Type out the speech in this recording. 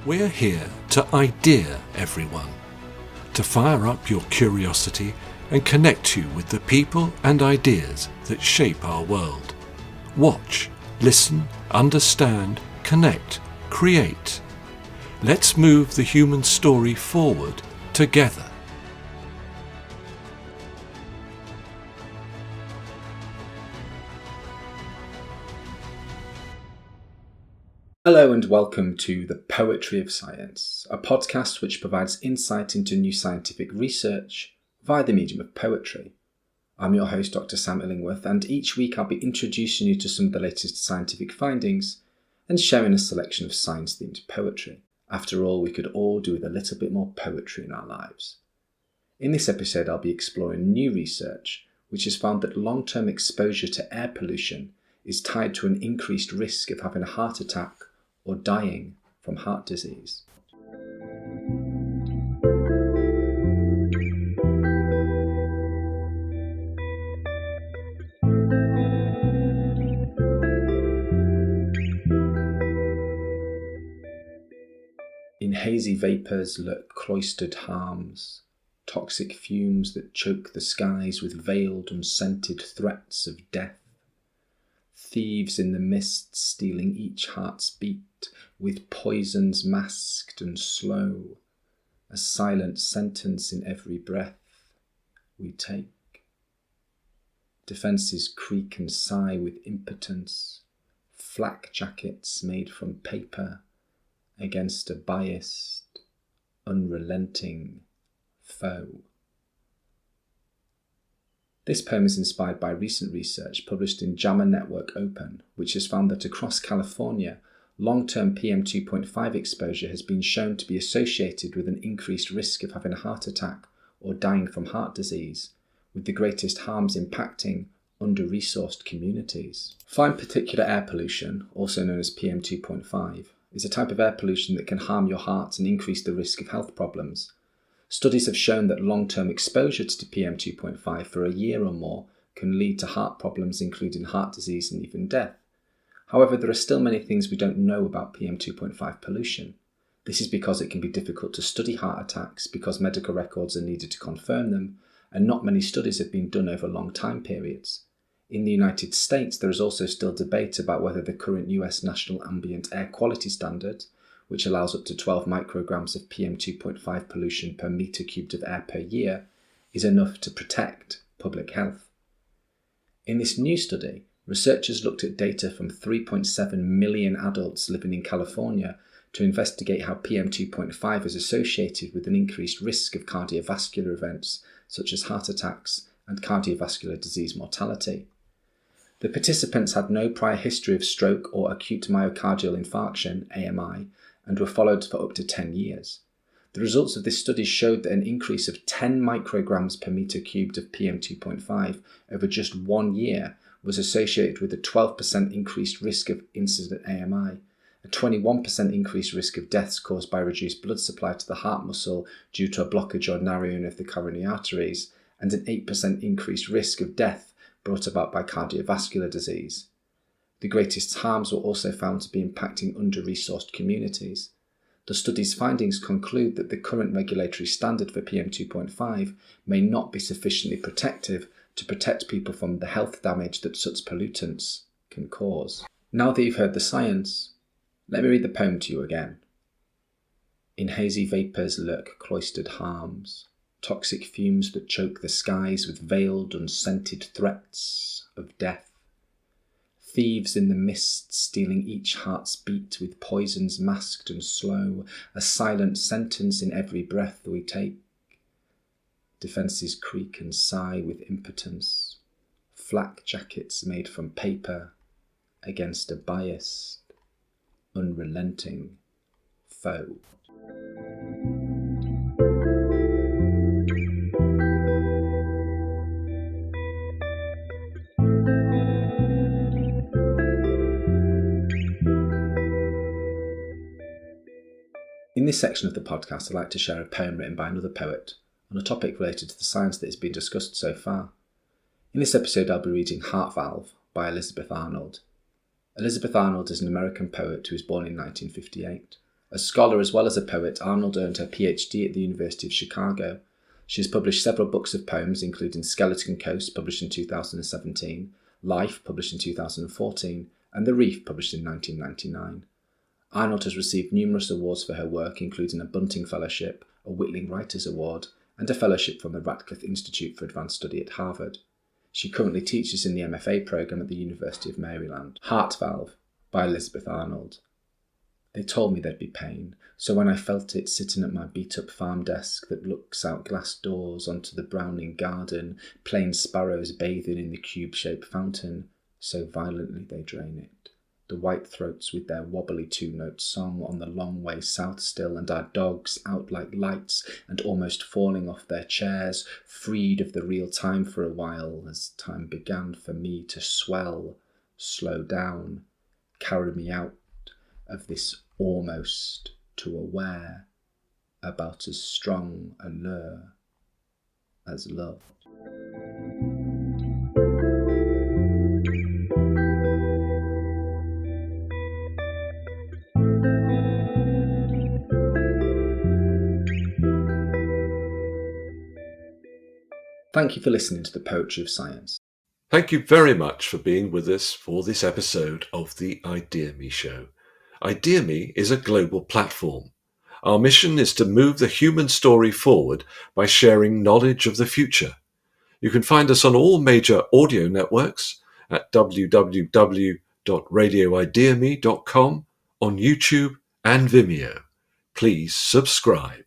We're here to idea everyone, to fire up your curiosity and connect you with the people and ideas that shape our world. Watch, listen, understand, connect, create. Let's move the human story forward together. Hello and welcome to The Poetry of Science, a podcast which provides insight into new scientific research via the medium of poetry. I'm your host, Dr. Sam Illingworth, and each week I'll be introducing you to some of the latest scientific findings and sharing a selection of science-themed poetry. After all, we could all do with a little bit more poetry in our lives. In this episode, I'll be exploring new research which has found that long-term exposure to air pollution is tied to an increased risk of having a heart attack or dying from heart disease. In hazy vapours lurk cloistered harms, toxic fumes that choke the skies with veiled unscented threats of death. Thieves in the mist stealing each heart's beat, with poisons masked and slow, a silent sentence in every breath we take. Defences creak and sigh with impotence, flak jackets made from paper against a biased, unrelenting foe. This poem is inspired by recent research published in JAMA Network Open, which has found that across California, long-term PM2.5 exposure has been shown to be associated with an increased risk of having a heart attack or dying from heart disease, with the greatest harms impacting under-resourced communities. Fine particulate air pollution, also known as PM2.5, is a type of air pollution that can harm your heart and increase the risk of health problems. Studies have shown that long-term exposure to PM2.5 for a year or more can lead to heart problems, including heart disease and even death. However, there are still many things we don't know about PM2.5 pollution. This is because it can be difficult to study heart attacks because medical records are needed to confirm them, and not many studies have been done over long time periods. In the United States, there is also still debate about whether the current US National Ambient Air Quality Standard, which allows up to 12 micrograms of PM2.5 pollution per metre cubed of air per year, is enough to protect public health. In this new study, researchers looked at data from 3.7 million adults living in California to investigate how PM2.5 is associated with an increased risk of cardiovascular events such as heart attacks and cardiovascular disease mortality. The participants had no prior history of stroke or acute myocardial infarction, AMI, and were followed for up to 10 years. The results of this study showed that an increase of 10 micrograms per metre cubed of PM2.5 over just 1 year was associated with a 12% increased risk of incident AMI, a 21% increased risk of deaths caused by reduced blood supply to the heart muscle due to a blockage or narrowing of the coronary arteries, and an 8% increased risk of death brought about by cardiovascular disease. The greatest harms were also found to be impacting under-resourced communities. The study's findings conclude that the current regulatory standard for PM2.5 may not be sufficiently protective to protect people from the health damage that such pollutants can cause. Now that you've heard the science, let me read the poem to you again. In hazy vapours lurk cloistered harms, toxic fumes that choke the skies with veiled, unscented threats of death. Thieves in the mist stealing each heart's beat with poisons masked and slow, a silent sentence in every breath we take. Defences creak and sigh with impotence, flak jackets made from paper against a biased, unrelenting foe. In this section of the podcast, I'd like to share a poem written by another poet on a topic related to the science that has been discussed so far. In this episode, I'll be reading Heart Valve by Elizabeth Arnold. Elizabeth Arnold is an American poet who was born in 1958. A scholar as well as a poet, Arnold earned her PhD at the University of Chicago. She has published several books of poems, including Skeleton Coast, published in 2017, Life, published in 2014, and The Reef, published in 1999. Arnold has received numerous awards for her work, including a Bunting Fellowship, a Whitling Writers Award, and a fellowship from the Radcliffe Institute for Advanced Study at Harvard. She currently teaches in the MFA program at the University of Maryland. Heart Valve by Elizabeth Arnold. They told me there'd be pain, so when I felt it sitting at my beat-up farm desk that looks out glass doors onto the Browning garden, plain sparrows bathing in the cube-shaped fountain, so violently they drain it. The white throats with their wobbly two-note song on the long way south still, and our dogs out like lights and almost falling off their chairs, freed of the real time for a while, as time began for me to swell, slow down, carry me out of this almost to aware about as strong a lure as love. Thank you for listening to the Poetry of Science. Thank you very much for being with us for this episode of the ideaXme Show. ideaXme is a global platform. Our mission is to move the human story forward by sharing knowledge of the future. You can find us on all major audio networks at www.radioideaXme.com, on YouTube and Vimeo. Please subscribe.